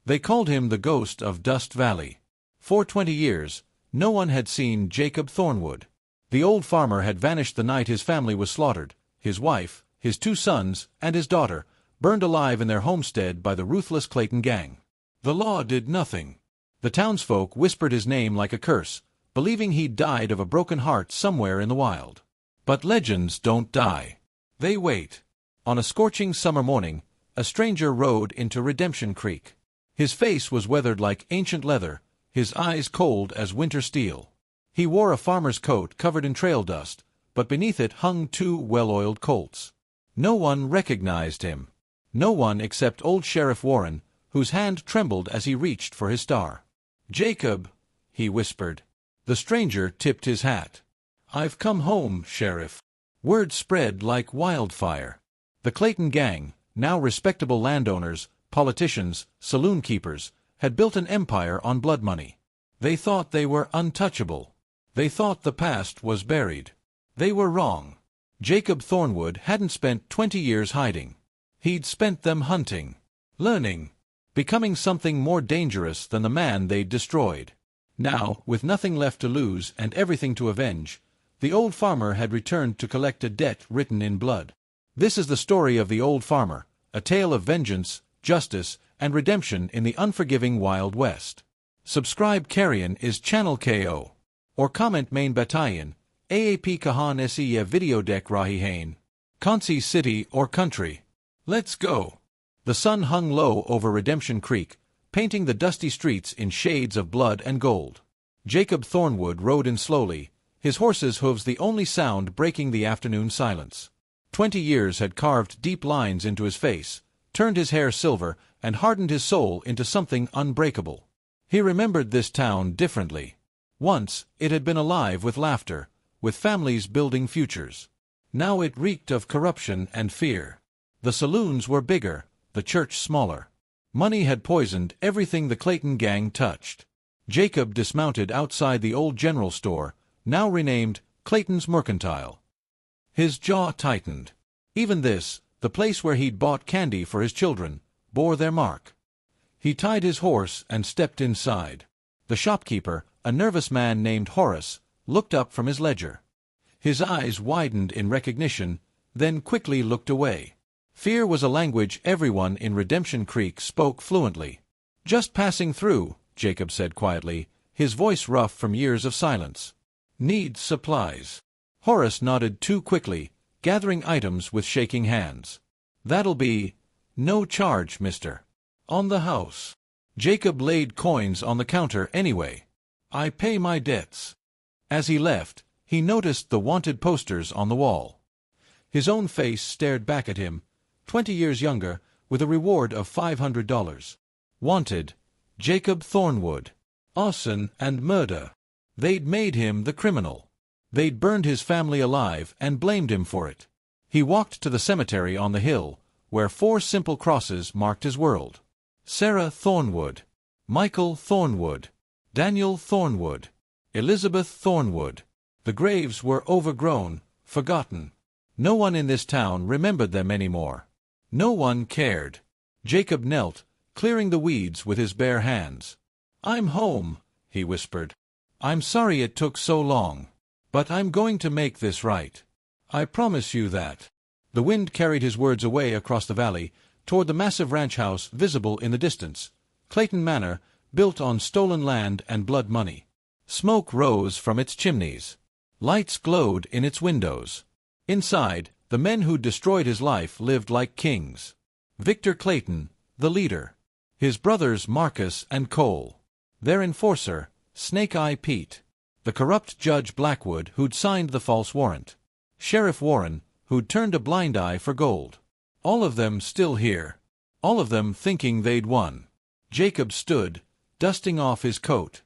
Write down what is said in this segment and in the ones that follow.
They called him the ghost of Dust Valley. For 20 years, no one had seen Jacob Thornwood. The old farmer had vanished the night his family was slaughtered, his wife, his 2 sons, and his daughter, burned alive in their homestead by the ruthless Clayton Gang. The law did nothing. The townsfolk whispered his name like a curse, believing he'd died of a broken heart somewhere in the wild. But legends don't die. They wait. On a scorching summer morning, a stranger rode into Redemption Creek. His face was weathered like ancient leather, his eyes cold as winter steel. He wore a farmer's coat covered in trail dust, but beneath it hung 2 well-oiled colts. No one recognized him. No one except old Sheriff Warren, whose hand trembled as he reached for his star. "Jacob," he whispered. The stranger tipped his hat. "I've come home, Sheriff." Word spread like wildfire. The Clayton Gang, now respectable landowners, politicians, saloon keepers, had built an empire on blood money. They thought they were untouchable. They thought the past was buried. They were wrong. Jacob Thornwood hadn't spent 20 years hiding. He'd spent them hunting, learning, becoming something more dangerous than the man they'd destroyed. Now, with nothing left to lose and everything to avenge, the old farmer had returned to collect a debt written in blood. This is the story of the old farmer, a tale of vengeance, justice, and redemption in the unforgiving Wild West. Subscribe Carrion is Channel KO. Or comment main Batayan, AAP Kahan SE video deck Rahi Hain. Kansi City or Country. Let's go. The sun hung low over Redemption Creek, painting the dusty streets in shades of blood and gold. Jacob Thornwood rode in slowly, his horse's hooves the only sound breaking the afternoon silence. 20 years had carved deep lines into his face, turned his hair silver, and hardened his soul into something unbreakable. He remembered this town differently. Once, it had been alive with laughter, with families building futures. Now it reeked of corruption and fear. The saloons were bigger, the church smaller. Money had poisoned everything the Clayton Gang touched. Jacob dismounted outside the old general store, now renamed Clayton's Mercantile. His jaw tightened. Even this, the place where he'd bought candy for his children, bore their mark. He tied his horse and stepped inside. The shopkeeper, a nervous man named Horace, looked up from his ledger. His eyes widened in recognition, then quickly looked away. Fear was a language everyone in Redemption Creek spoke fluently. "Just passing through," Jacob said quietly, his voice rough from years of silence. "Need supplies." Horace nodded too quickly, gathering items with shaking hands. "That'll be no charge, mister. On the house." Jacob laid coins on the counter anyway. "I pay my debts." As he left, he noticed the wanted posters on the wall. His own face stared back at him, 20 years younger, with a reward of $500. Wanted, Jacob Thornwood. Arson and murder. They'd made him the criminal. They'd burned his family alive and blamed him for it. He walked to the cemetery on the hill, where 4 simple crosses marked his world. Sarah Thornwood, Michael Thornwood, Daniel Thornwood, Elizabeth Thornwood. The graves were overgrown, forgotten. No one in this town remembered them anymore. No one cared. Jacob knelt, clearing the weeds with his bare hands. "I'm home," he whispered. "I'm sorry it took so long. But I'm going to make this right. I promise you that." The wind carried his words away across the valley, toward the massive ranch house visible in the distance, Clayton Manor, built on stolen land and blood money. Smoke rose from its chimneys. Lights glowed in its windows. Inside, the men who'd destroyed his life lived like kings. Victor Clayton, the leader. His brothers Marcus and Cole. Their enforcer, Snake Eye Pete. The corrupt Judge Blackwood who'd signed the false warrant. Sheriff Warren, who'd turned a blind eye for gold. All of them still here. All of them thinking they'd won. Jacob stood, dusting off his coat.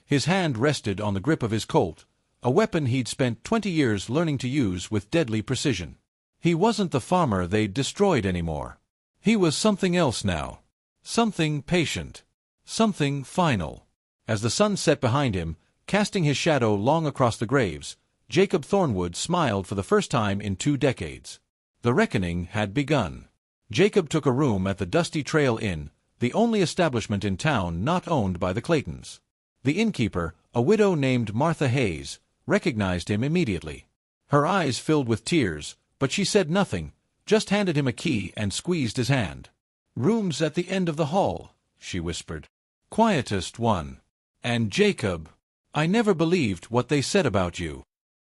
His hand rested on the grip of his Colt, a weapon he'd spent 20 years learning to use with deadly precision. He wasn't the farmer they'd destroyed anymore. He was something else now. Something patient. Something final. As the sun set behind him, casting his shadow long across the graves, Jacob Thornwood smiled for the first time in 2 decades. The reckoning had begun. Jacob took a room at the Dusty Trail Inn, the only establishment in town not owned by the Claytons. The innkeeper, a widow named Martha Hayes, recognized him immediately. Her eyes filled with tears, but she said nothing, just handed him a key and squeezed his hand. "Rooms at the end of the hall," she whispered. "Quietest one. And Jacob, I never believed what they said about you."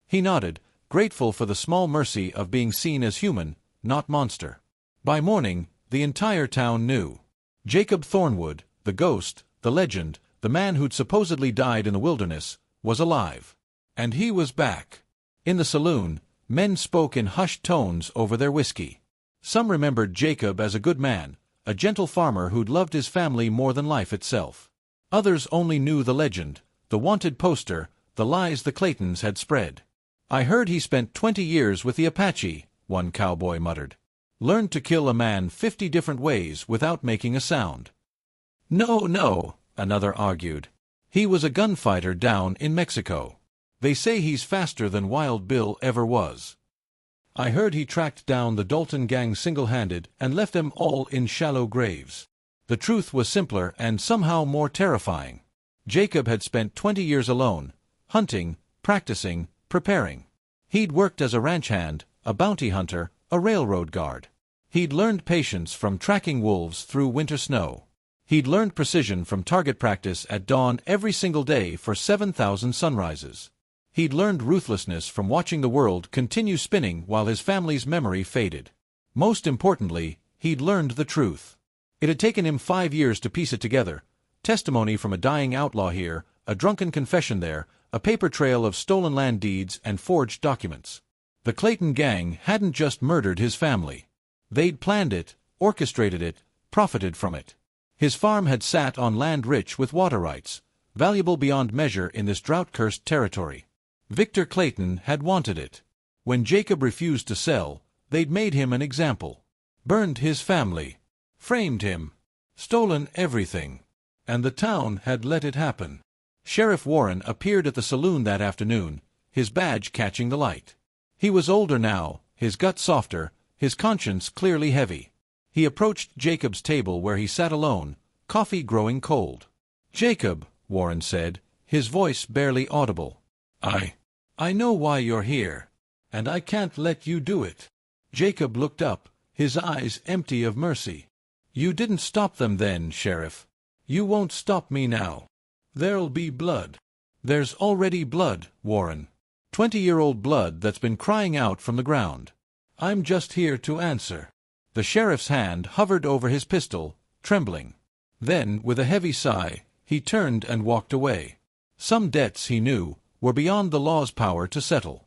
He nodded, grateful for the small mercy of being seen as human, not monster. By morning, the entire town knew. Jacob Thornwood, the ghost, the legend, the man who'd supposedly died in the wilderness, was alive. And he was back. In the saloon, men spoke in hushed tones over their whiskey. Some remembered Jacob as a good man, a gentle farmer who'd loved his family more than life itself. Others only knew the legend, the wanted poster, the lies the Claytons had spread. "I heard he spent 20 years with the Apache," one cowboy muttered. "Learned to kill a man 50 different ways without making a sound." No, another argued. "He was a gunfighter down in Mexico. They say he's faster than Wild Bill ever was. I heard he tracked down the Clayton Gang single-handed and left them all in shallow graves." The truth was simpler and somehow more terrifying. Jacob had spent 20 years alone, hunting, practicing, preparing. He'd worked as a ranch hand, a bounty hunter, a railroad guard. He'd learned patience from tracking wolves through winter snow. He'd learned precision from target practice at dawn every single day for 7,000 sunrises. He'd learned ruthlessness from watching the world continue spinning while his family's memory faded. Most importantly, he'd learned the truth. It had taken him 5 years to piece it together. Testimony from a dying outlaw here, a drunken confession there, a paper trail of stolen land deeds and forged documents. The Clayton Gang hadn't just murdered his family. They'd planned it, orchestrated it, profited from it. His farm had sat on land rich with water rights, valuable beyond measure in this drought-cursed territory. Victor Clayton had wanted it. When Jacob refused to sell, they'd made him an example. Burned his family. Framed him. Stolen everything. And the town had let it happen. Sheriff Warren appeared at the saloon that afternoon, his badge catching the light. He was older now, his gut softer, his conscience clearly heavy. He approached Jacob's table where he sat alone, coffee growing cold. "Jacob," Warren said, his voice barely audible. I know why you're here, and I can't let you do it." Jacob looked up, his eyes empty of mercy. "You didn't stop them then, Sheriff. You won't stop me now. There'll be blood." "There's already blood, Warren. 20-year-old blood that's been crying out from the ground. I'm just here to answer." The sheriff's hand hovered over his pistol, trembling. Then, with a heavy sigh, he turned and walked away. Some debts, he knew, were beyond the law's power to settle.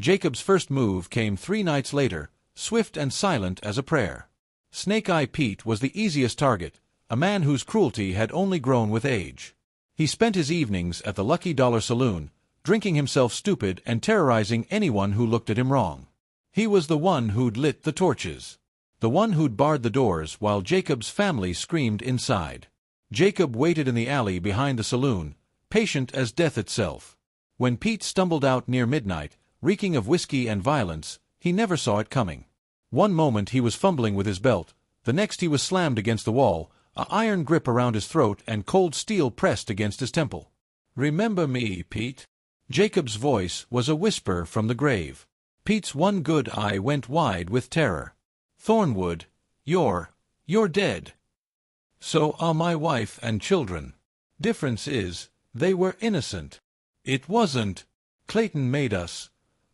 Jacob's first move came 3 nights later, swift and silent as a prayer. Snake-Eye Pete was the easiest target, a man whose cruelty had only grown with age. He spent his evenings at the Lucky Dollar Saloon, drinking himself stupid and terrorizing anyone who looked at him wrong. He was the one who'd lit the torches. The one who'd barred the doors while Jacob's family screamed inside. Jacob waited in the alley behind the saloon, patient as death itself. When Pete stumbled out near midnight, reeking of whiskey and violence, he never saw it coming. One moment he was fumbling with his belt, the next he was slammed against the wall, an iron grip around his throat and cold steel pressed against his temple. "Remember me, Pete?" Jacob's voice was a whisper from the grave. Pete's one good eye went wide with terror. "Thornwood, you're dead. So are my wife and children. Difference is, they were innocent. It wasn't. Clayton made us.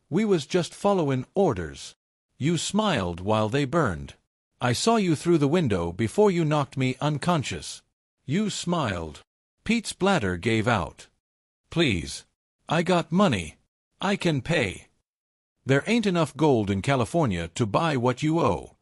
We was just followin' orders. You smiled while they burned. I saw you through the window before you knocked me unconscious. You smiled." Pete's bladder gave out. "Please. I got money. I can pay." "There ain't enough gold in California to buy what you owe."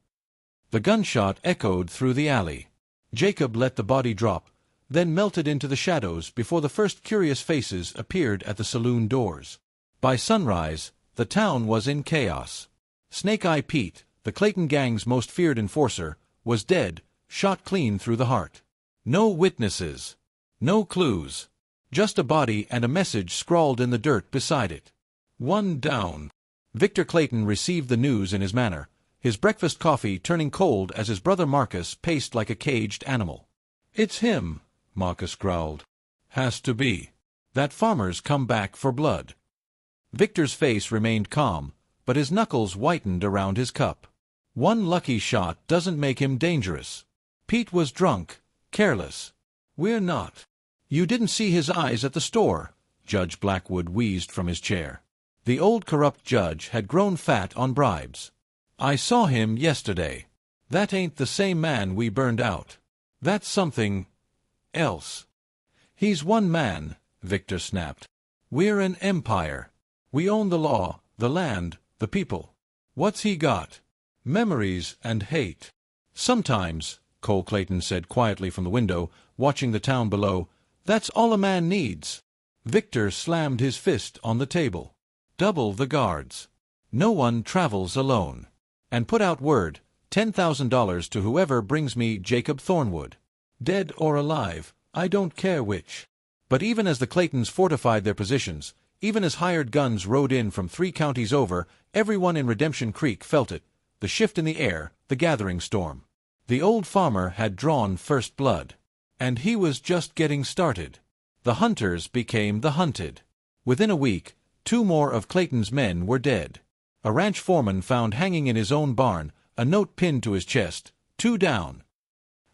The gunshot echoed through the alley. Jacob let the body drop, then melted into the shadows before the first curious faces appeared at the saloon doors. By sunrise, the town was in chaos. Snake-Eye Pete, the Clayton Gang's most feared enforcer, was dead, shot clean through the heart. No witnesses. No clues. Just a body and a message scrawled in the dirt beside it. "One down." Victor Clayton received the news in his manner, his breakfast coffee turning cold as his brother Marcus paced like a caged animal. "It's him," Marcus growled. "Has to be. That farmer's come back for blood." Victor's face remained calm, but his knuckles whitened around his cup. One lucky shot doesn't make him dangerous. Pete was drunk, careless. "We're not." "You didn't see his eyes at the store," Judge Blackwood wheezed from his chair. The old corrupt judge had grown fat on bribes. "I saw him yesterday. That ain't the same man we burned out. That's something else." "He's one man," Victor snapped. "We're an empire. We own the law, the land, the people. What's he got? Memories and hate." "Sometimes," Cole Clayton said quietly from the window, watching the town below, "that's all a man needs." Victor slammed his fist on the table. "Double the guards. No one travels alone. And put out word, $10,000 to whoever brings me Jacob Thornwood. Dead or alive, I don't care which." But even as the Claytons fortified their positions, even as hired guns rode in from 3 counties over, everyone in Redemption Creek felt it, the shift in the air, the gathering storm. The old farmer had drawn first blood. And he was just getting started. The hunters became the hunted. Within a week, 2 more of Clayton's men were dead. A ranch foreman found hanging in his own barn, a note pinned to his chest, 2 down.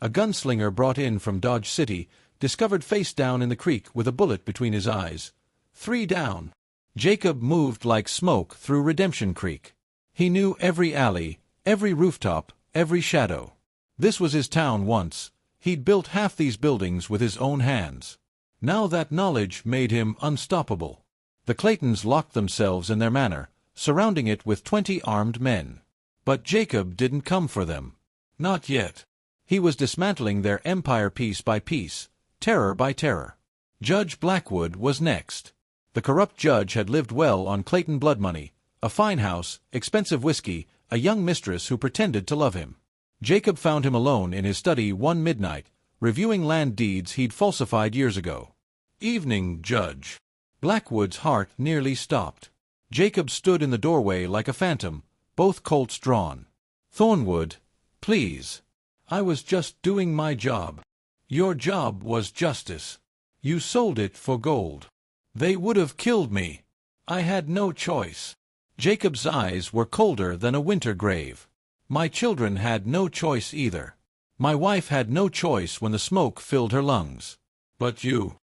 A gunslinger brought in from Dodge City, discovered face down in the creek with a bullet between his eyes, 3 down. Jacob moved like smoke through Redemption Creek. He knew every alley, every rooftop, every shadow. This was his town once. He'd built half these buildings with his own hands. Now that knowledge made him unstoppable. The Claytons locked themselves in their manor, surrounding it with 20 armed men. But Jacob didn't come for them. Not yet. He was dismantling their empire piece by piece, terror by terror. Judge Blackwood was next. The corrupt judge had lived well on Clayton blood money, a fine house, expensive whiskey, a young mistress who pretended to love him. Jacob found him alone in his study one midnight, reviewing land deeds he'd falsified years ago. "Evening, Judge." Blackwood's heart nearly stopped. Jacob stood in the doorway like a phantom, both Colts drawn. "Thornwood, please. I was just doing my job." "Your job was justice. You sold it for gold. They would have killed me. I had no choice." Jacob's eyes were colder than a winter grave. "My children had no choice either. My wife had no choice when the smoke filled her lungs. But you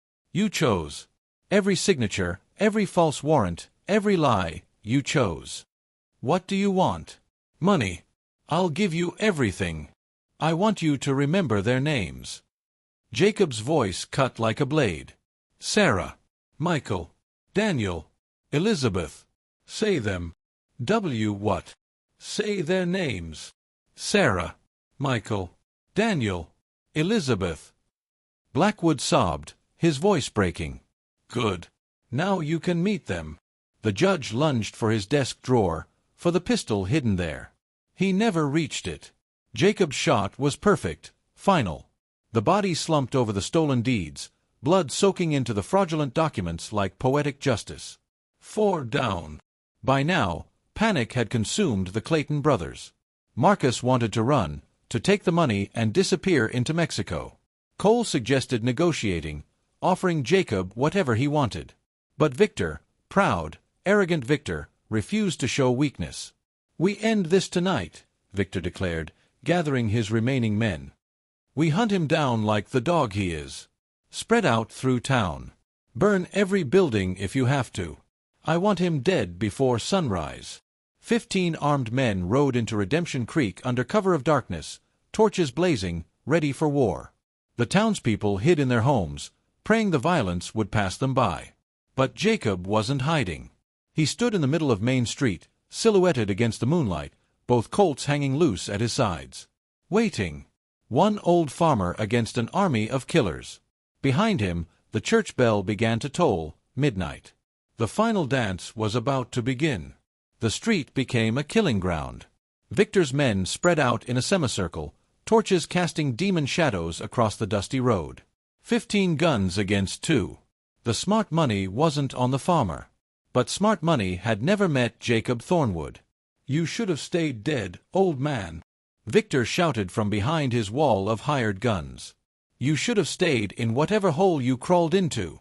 chose. Every signature, every false warrant, every lie, you chose. What do you want? Money. I'll give you everything. I want you to remember their names." Jacob's voice cut like a blade. "Sarah, Michael, Daniel, Elizabeth. Say them. What? Say their names. Sarah, Michael, Daniel, Elizabeth." Blackwood sobbed, his voice breaking. "Good. Now you can meet them." The judge lunged for his desk drawer, for the pistol hidden there. He never reached it. Jacob's shot was perfect, final. The body slumped over the stolen deeds, blood soaking into the fraudulent documents like poetic justice. 4 down. By now, panic had consumed the Clayton brothers. Marcus wanted to run, to take the money and disappear into Mexico. Cole suggested negotiating, offering Jacob whatever he wanted. But Victor, proud, arrogant Victor, refused to show weakness. "We end this tonight," Victor declared, gathering his remaining men. "We hunt him down like the dog he is. Spread out through town. Burn every building if you have to. I want him dead before sunrise." 15 armed men rode into Redemption Creek under cover of darkness, torches blazing, ready for war. The townspeople hid in their homes, praying the violence would pass them by. But Jacob wasn't hiding. He stood in the middle of Main Street, silhouetted against the moonlight, both Colts hanging loose at his sides. Waiting. One old farmer against an army of killers. Behind him, the church bell began to toll, midnight. The final dance was about to begin. The street became a killing ground. Victor's men spread out in a semicircle, torches casting demon shadows across the dusty road. 15 guns against 2. The smart money wasn't on the farmer. But smart money had never met Jacob Thornwood. "You should have stayed dead, old man," Victor shouted from behind his wall of hired guns. You should have stayed in whatever hole you crawled into.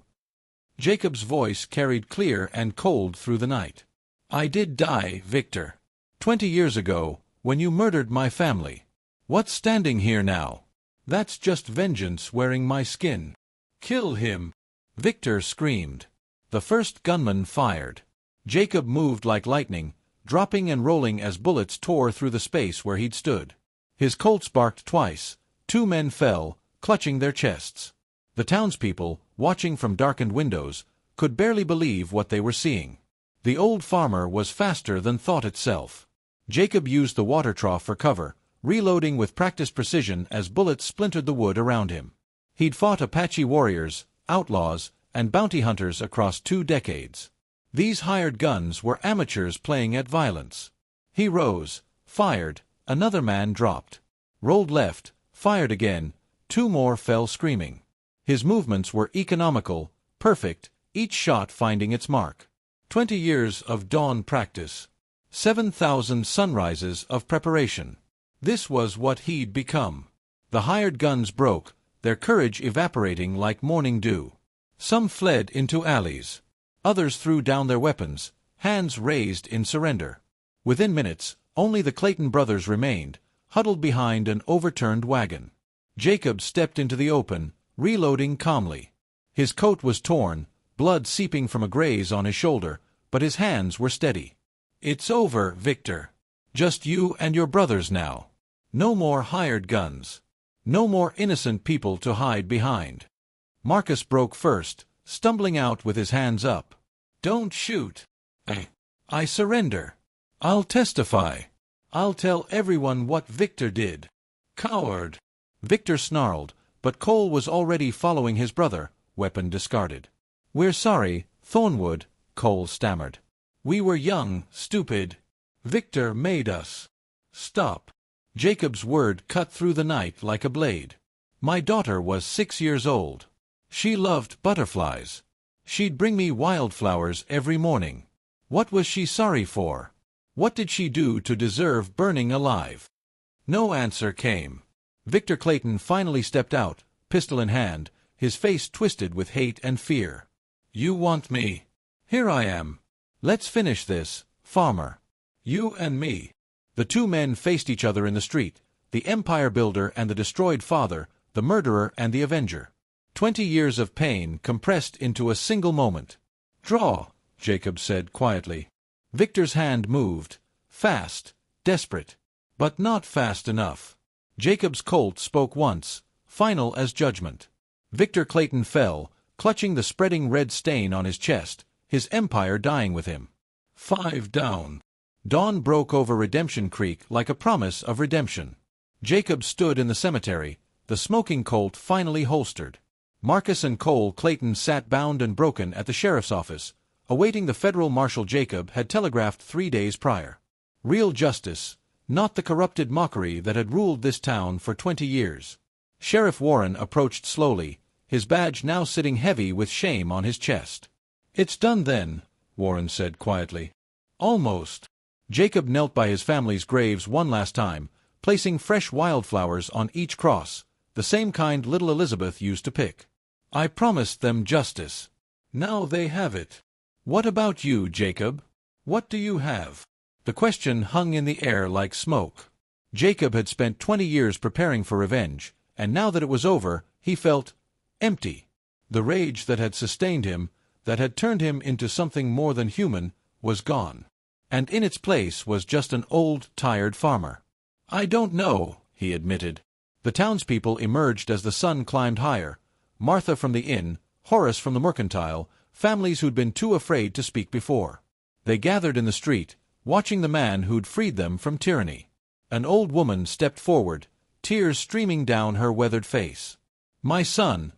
Jacob's voice carried clear and cold through the night. I did die, Victor. 20 years ago, when you murdered my family. What's standing here now? That's just vengeance wearing my skin. Kill him! Victor screamed. The first gunman fired. Jacob moved like lightning, dropping and rolling as bullets tore through the space where he'd stood. His Colt sparked twice. 2 men fell, clutching their chests. The townspeople, watching from darkened windows, could barely believe what they were seeing. The old farmer was faster than thought itself. Jacob used the water trough for cover, reloading with practiced precision as bullets splintered the wood around him. He'd fought Apache warriors, outlaws, and bounty hunters across 2 decades. These hired guns were amateurs playing at violence. He rose, fired, another man dropped. Rolled left, fired again, 2 more fell screaming. His movements were economical, perfect, each shot finding its mark. 20 years of dawn practice. 7,000 sunrises of preparation. This was what he'd become. The hired guns broke, their courage evaporating like morning dew. Some fled into alleys. Others threw down their weapons, hands raised in surrender. Within minutes, only the Clayton brothers remained, huddled behind an overturned wagon. Jacob stepped into the open, reloading calmly. His coat was torn, blood seeping from a graze on his shoulder, but his hands were steady. It's over, Victor. Just you and your brothers now. No more hired guns. No more innocent people to hide behind. Marcus broke first, stumbling out with his hands up. Don't shoot. I surrender. I'll testify. I'll tell everyone what Victor did. Coward. Victor snarled, but Cole was already following his brother, weapon discarded. We're sorry, Thornwood, Cole stammered. We were young, stupid. Victor made us. Stop. Jacob's word cut through the night like a blade. My daughter was 6 years old. She loved butterflies. She'd bring me wildflowers every morning. What was she sorry for? What did she do to deserve burning alive? No answer came. Victor Clayton finally stepped out, pistol in hand, his face twisted with hate and fear. You want me? Here I am. Let's finish this, farmer. You and me. The 2 men faced each other in the street, the empire builder and the destroyed father, the murderer and the avenger. 20 years of pain compressed into a single moment. Draw, Jacob said quietly. Victor's hand moved, fast, desperate, but not fast enough. Jacob's Colt spoke once, final as judgment. Victor Clayton fell, clutching the spreading red stain on his chest, his empire dying with him. 5 down. Dawn broke over Redemption Creek like a promise of redemption. Jacob stood in the cemetery, the smoking Colt finally holstered. Marcus and Cole Clayton sat bound and broken at the sheriff's office, awaiting the federal marshal Jacob had telegraphed 3 days prior. Real justice, not the corrupted mockery that had ruled this town for 20 years. Sheriff Warren approached slowly, his badge now sitting heavy with shame on his chest. It's done then, Warren said quietly. Almost. Jacob knelt by his family's graves one last time, placing fresh wildflowers on each cross, the same kind little Elizabeth used to pick. I promised them justice. Now they have it. What about you, Jacob? What do you have? The question hung in the air like smoke. Jacob had spent 20 years preparing for revenge, and now that it was over, he felt empty. The rage that had sustained him, that had turned him into something more than human, was gone. And in its place was just an old, tired farmer. I don't know, he admitted. The townspeople emerged as the sun climbed higher. Martha from the inn, Horace from the mercantile, families who'd been too afraid to speak before. They gathered in the street, watching the man who'd freed them from tyranny. An old woman stepped forward, tears streaming down her weathered face. My son.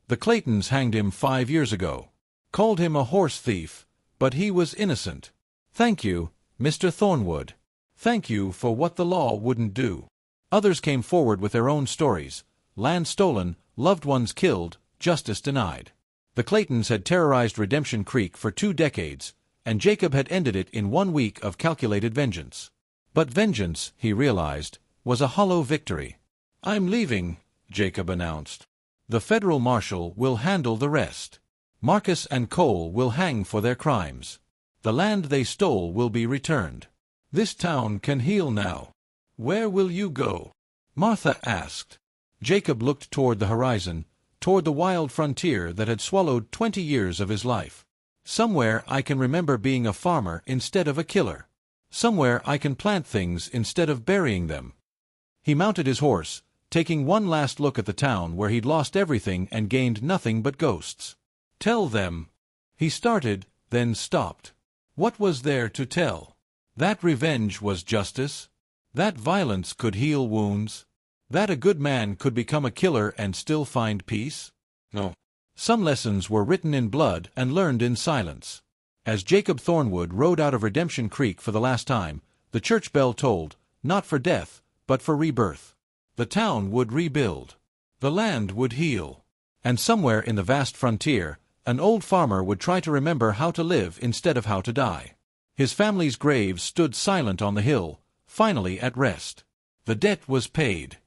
The Claytons hanged him 5 years ago. Called him a horse thief, but he was innocent. Thank you, Mr. Thornwood. Thank you for what the law wouldn't do. Others came forward with their own stories. Land stolen, loved ones killed, justice denied. The Claytons had terrorized Redemption Creek for 2 decades, and Jacob had ended it in 1 week of calculated vengeance. But vengeance, he realized, was a hollow victory. I'm leaving, Jacob announced. The federal marshal will handle the rest. Marcus and Cole will hang for their crimes. The land they stole will be returned. This town can heal now. Where will you go? Martha asked. Jacob looked toward the horizon, toward the wild frontier that had swallowed 20 years of his life. Somewhere I can remember being a farmer instead of a killer. Somewhere I can plant things instead of burying them. He mounted his horse, taking one last look at the town where he'd lost everything and gained nothing but ghosts. Tell them. He started, then stopped. What was there to tell? That revenge was justice? That violence could heal wounds? That a good man could become a killer and still find peace? No. Some lessons were written in blood and learned in silence. As Jacob Thornwood rode out of Redemption Creek for the last time, the church bell tolled, not for death, but for rebirth. The town would rebuild. The land would heal. And somewhere in the vast frontier, an old farmer would try to remember how to live instead of how to die. His family's graves stood silent on the hill, finally at rest. The debt was paid.